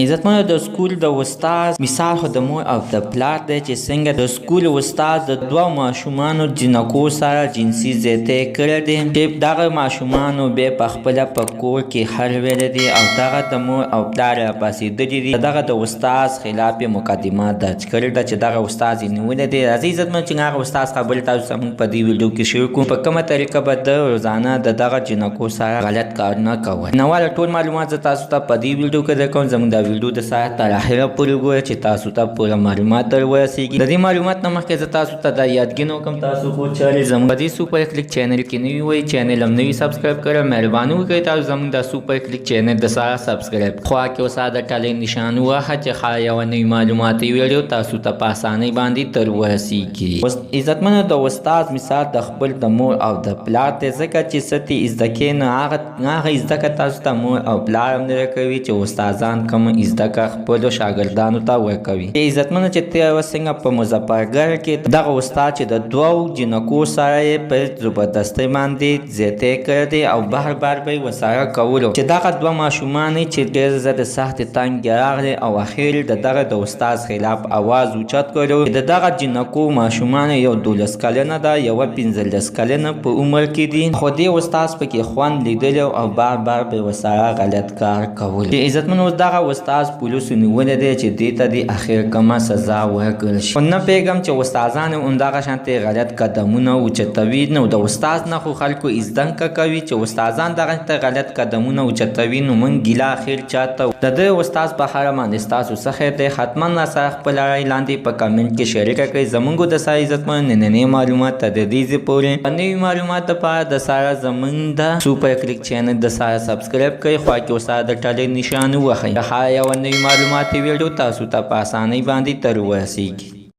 عزتمنو د سکول د استاد مثال خو د مور او د پلار دی چې څنګه د سکول استاد د دوه ماشومانو جنکو سره جنسي زیاتی کړی دی چې دغه ماشومانو بیا پخپله په کور کې حل ویلی دی او دغه د مور او پلار راپاڅېدلي دي دغه د استاد خلاف یې مقدمه درج کړې ده چې دغه استاد یې نیولی دی. راځئ عزتمنو چې هغه استاد خبرې تاسو سره موږ په دې ویډیو کې شیر کړو په کومه طریقه به د روزانه د دغه جنکو سره غلط کارونه کول. نواله ټول معلومات زه تاسو ته په دې ویډیو کې درکوم. زموږ ویډیو د سره تر اخره پورې ګورئ چې تاسو ته پوره معلومات در ورسیږي. د دې معلومات نه مخکې زه تاسو ته دا یادګینه وکړم تاسو خو چارې زموږ په دې سوپر کلیک چینل کې نوي وئ چینل هم نوي سبسکرایب کړئ. مهرباني وکړئ تاسو زموږ د سوپر کلیک چینل د سره سبسکرایب خوا کې اوسه د ټلۍ نشان ووهه چې ښایي یوه نوي معلوماتي ویډیو تاسو ته په اسانۍ باندې تر ورسیږي. عزتمنو د استاد مثال د خپل د مور او د پلار دی ځکه چې څه ترې زده کوې نو هغه زده کړه تاسو ته مور او پلار هم نه راکوي چې استادان کوم زده کړه خپلو شاګردانو ته ورکوي. عزتمنو چې ته اوس څنګه په مظفرګر کې دغه استاد چې د دوو جنکو سره یې په زبردستۍ باندې زیاتی کړی دی او بار بار به یې ورسره کولو چې دغه دوه ماشومان چې ډېر زه د سختې تنګې راغلی او اخر د دغه د استاد خلاف اواز اوچت کړو چې د دغه جنکو ماشومان یو 12 کلنه ده یوه 15 کلنه په عمر کې دي خو دې استاد پکې خوند لیدلی او بار بار به یې ورسره غلط کار کولو. عزتمنو اوس دغه استاد پولیسو نیولی دی چې دې ته د اخر کومه سزا ورکړل شي. خو نه پوهېږم چې استادان یې همدغه شانتې غلط قدمونه اوچتوي نو د استاد نه خو خلکو زده کوي چې استادان دغه غلط قدمونه اوچتوي نو موږ ګیله اخر چاته د دې استاد په اړه باندې ستاسو څه خیر دی حتما راسره خپله رایې لاندې په کمنټ کې شریکه کړئ. زموږ د سره عزتمنو نننۍ معلومات تر دې پورې په نوي معلومات دپاره د سره زموږ د سوپر کلیک چینل د سره سبسکرایب کړئ خوا کې ورسره د ټلۍ نشان ووهئ. د هر یوه نوي معلوماتي ویډیو تاسو ته په اسانۍ باندې تر ورسیږي.